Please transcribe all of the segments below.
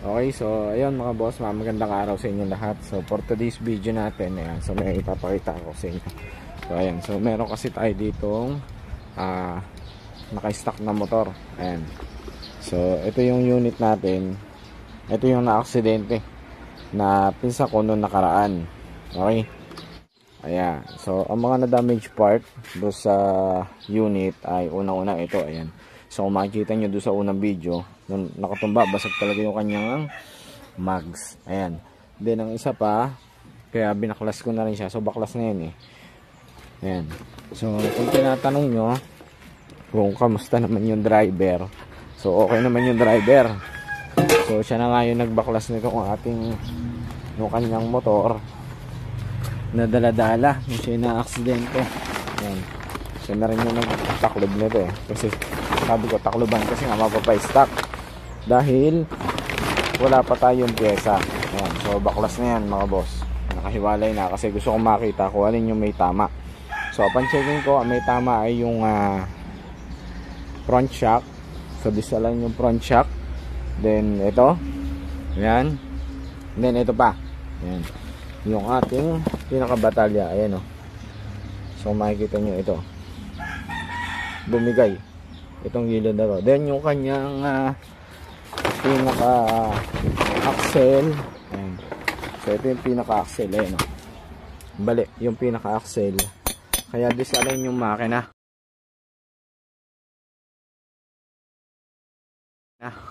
Okay, so ayun mga boss, magandang araw sa inyo lahat. So for today's video natin, ayan, so may ipapakita ko sa inyo. So ayan, so meron kasi tayo ditong naka-stock na motor. Ayan. So ito yung unit natin. Ito yung na-aksidente na pinsa ko noong nakaraan. Okay. Ayan. So ang mga na-damage part do sa unit ay unang-una ito, ayan. So kung makikita nyo doon sa unang video, nung nakatumba, basag talaga yung kanyang mags. Ayan. Then ang isa pa, kaya binaklas ko na rin siya. So baklas na yun eh. Ayan. So kung tinatanong nyo kung kamusta naman yung driver, so okay naman yung driver. So siya na nga yung nagbaklas nito kung ating yung kanyang motor na dala-dala yung siya na aksidente. Ayan. Siya na rin yung nagtaklob nito eh. Kasi sabi ko takloban kasi nga mapapay-stock dahil wala pa tayong pyesa. Ayan. So baklas na yan mga boss, nakahiwalay na kasi gusto kong makita kung alin yung may tama. So upon checking ko, may tama ay yung front shock. So this lang yung front shock. Then ito, ayan. Then ito pa, ayan, yung ating pinakabatalya. Ayan o. So makikita nyo ito, bumigay itong gilid na to. Then yung kanyang pinaka axle, ayan. So ito yung pinaka axle, ayan o. Bali, yung pinaka axle, kaya disalign yung makina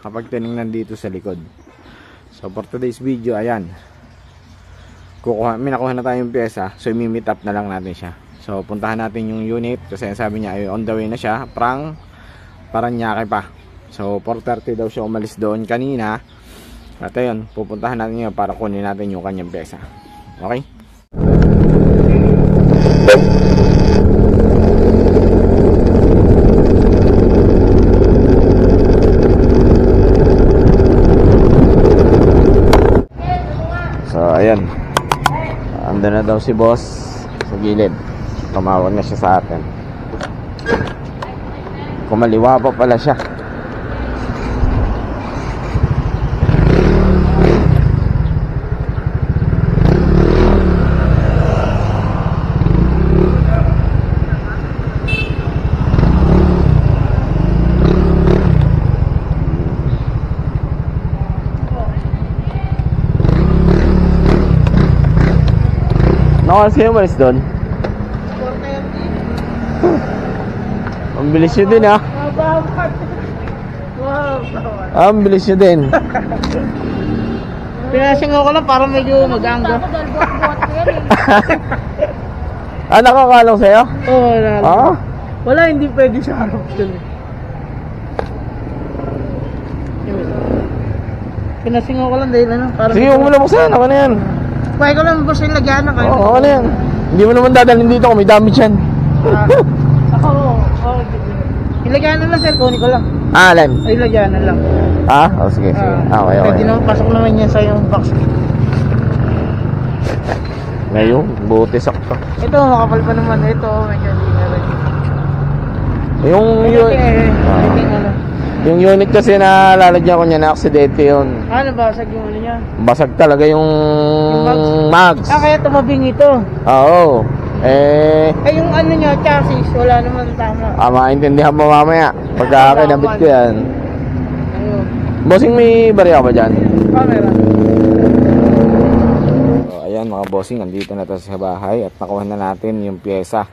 kapag tinignan dito sa likod. So for today's video, ayan, may nakuha na tayong pyesa. So i-meet up na lang natin siya. So puntahan natin yung unit kasi sabi niya ay on the way na siya, Paranaque pa. So 4:30 daw siya umalis doon kanina. At ayun, pupuntahan natin yun para kunin natin yung kanyang pyesa. Okay? So ayan, andun na daw si boss sa gilid. Tumawag na siya sa atin. Kumaliwa pa pala siya. Nakakas kayo malis doon? 4:30. Ang bilis nyo din ah. Ang bilis nyo din. Pinasingaw ko lang para medyo mag-angga. Nakakalaw sa'yo? Oo, wala. Ah? Wala, hindi pwede sa harap dun. Pinasingaw ko lang dahil ano. Sige, huwag mo na buksan. Ako na yan. Pwede ko lang basta yung lagyan na kayo. Oo, ako na yan. Hindi mo naman dadalhin dito kung may damage yan. Oo. Ilagyan na lang sir, kunin ko lang. Alin? Ay, ilagyan na lang. Sige, sige. Okay. Pwede naman, pasok naman yan sa yung box. Ngayon, buti sakto. Ito, makapal pa naman. Ito, medyo hindi na rin. Yung unit kasi na lalagyan ko niya na aksidente yun. Ano, basag yung ano niya? Basag talaga yung mags. Kaya tumabing ito. Oo. Yung ano niya, chassis, wala naman tama. Maintindihan mo mamaya pagka kinabit ko yan. Ayun. Bossing, may bariya ba dyan? Camera. So ayan mga bossing, andito na tayo sa bahay at nakuha na natin yung pyesa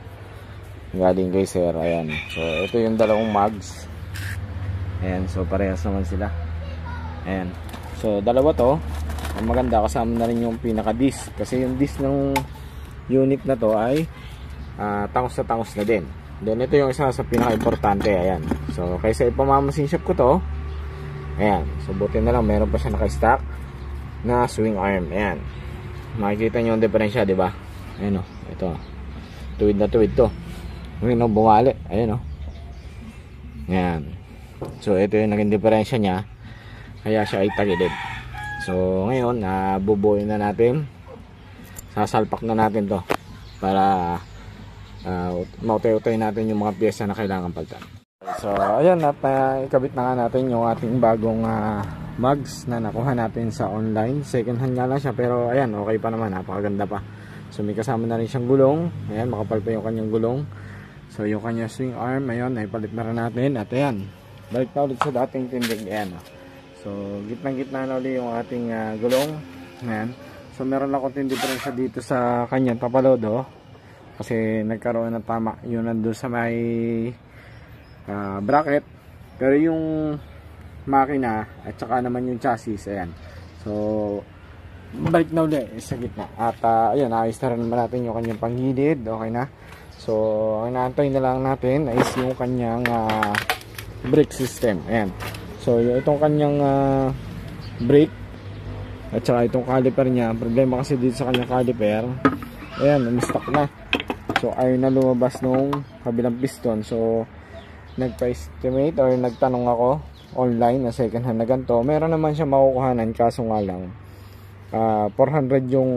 galing kay sir. Ayan. So ito yung dalawang mags. Ayan, so parehas naman sila. Ayan. So dalawa to. Ang maganda, kasama na rin yung pinaka disc. Kasi yung disc ng unit na to ay tangos na tangos na din. Then ito yung isa sa pinaka importante. Ayan. So kaysa ipamamasin shop ko to, ayan. So buti na lang meron pa siya naka-stock na swing arm. Ayan. Makikita nyo yung diferensya, di ba? Ayan o. Ito. Tuwid na tuwid to. Ngayon o, bumali. Ayan o. Ayan. So ito yung naging diferensya niya, kaya siya ay tagilid. So ngayon, bubuoy na natin, sasalpak na natin to para mautay-utay natin yung mga pyesa na kailangan palitan. So ayan, at ikabit na nga natin yung ating bagong mugs na nakuha natin sa online. Second hand nga lang siya, pero ayan, okay pa naman, napakaganda pa. So may kasama na rin siyang gulong. Ayan, makapal pa yung kanyang gulong. So yung kanyang swing arm, ayun, naipalit na rin natin. At ayan, balik na ulit sa dating tindig. Ayan, so gitnang-gitna na ulit yung ating gulong. Ayan. So meron ako din diferensya dito sa kanyang tapalodo. Kasi nagkaroon ng tama yun nandun sa may bracket. Pero yung makina at saka naman yung chassis, ayan. So balik na ulit sa gitna. At ayun, ayos na rin naman natin yung kanyang panggilid. Okay na. So ang inaantay na lang natin is yung kanyang brake system. Ayan. So itong kanyang brake at saka itong caliper niya, problema kasi dito sa kanyang caliper, ayan, umistak na. So ayaw na lumabas nung kabilang piston. So nagpa-estimate or nagtanong ako online na second hand na ganito. Meron naman siya makukuhanan, kaso nga lang 400 yung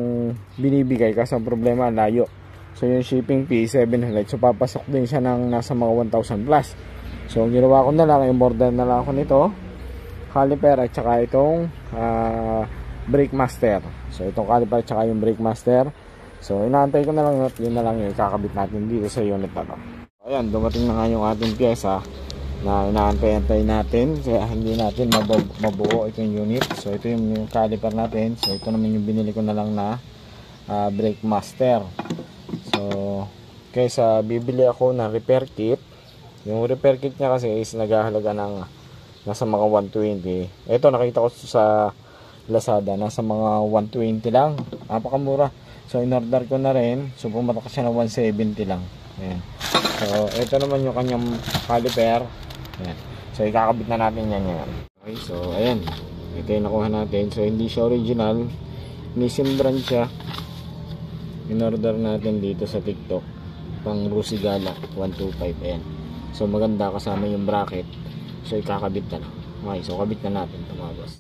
binibigay kasi ang problema layo. So yung shipping fee 700. So papasok din siya ng nasa mga 1,000 plus. So ang ginawa ko na lang, i-order na lang ako nito, caliper at saka itong brake master. So itong caliper at saka yung brake master. So inaantay ko na lang yun na lang yung kakabit natin dito sa unit na to. Ayan, dumating na nga yung ating pyesa na inaantay-antay natin, kaya hindi natin mabuo itong unit. So ito yung caliper natin. So ito naman yung binili ko na lang na brake master. So kaysa bibili ako ng repair kit, yung repair kit niya kasi is naghahalaga ng nasa mga 120. Ito nakita ko sa Lazada, nasa mga 120 lang, napakamura. So in-order ko na rin, so pumatak siya ng 170 lang. Ayan. So ito naman yung kanyang caliper. Ayan. So ikakabit na natin yan ngayon. Okay, so ayan, ito yung nakuha natin. So hindi siya original, Nissin brand siya. In-order natin dito sa TikTok, pang Rusigala 125. Ayan. So maganda, kasama yung bracket. So ikakabit na lang. Okay, so kabit na natin ito mga boss.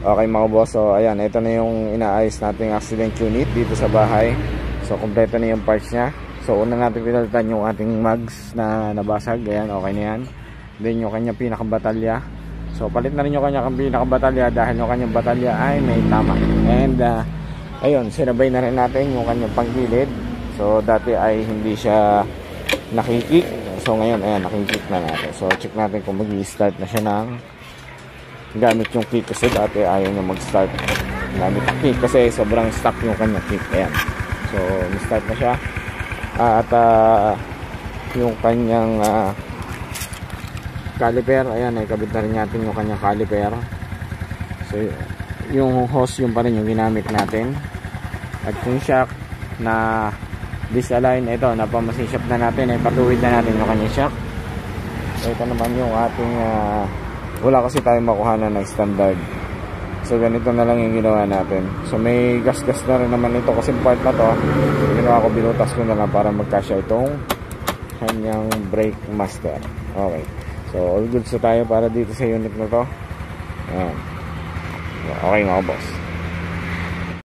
Okay mga boss, so ayan, ito na yung inaayos nating accident unit dito sa bahay. So kompleto na yung parts nya. So una natin pinalitan yung ating mugs na nabasag. Ayan, okay na yan. Then yung kanyang pinakabatalya. So palit na rin yung kanyang pinakabatalya dahil yung kanyang batalya ay may tama. And ayun, sinabay na rin natin yung kanyang panggilid. So dati ay hindi siya nakikik. So ngayon, ayan, nakikik na natin. So check natin kung mag-i-start na siya ng gamit yung kick, kasi dati ayaw niya mag-start gamit yung kick kasi sobrang stuck yung kanyang kick. Ayan. So start na siya. At yung kanyang caliper, ayan, ay kabit na rin natin yung kanyang caliper. So yung hose yung pa rin yung ginamit natin. At yung shock na disalign, ito, napamasin shop na natin, ay patuwid na natin yung kanyang shock. So ito naman yung ating wala kasi tayong makuhanan ng standard. So ganito na lang yung ginawa natin. So may gas-gas na rin naman ito kasi part na to. Ginawa ko, binutas ko na lang para magkasya itong kanyang brake master. Okay. So all good so tayo para dito sa unit na to. Ayan. Okay mga boss.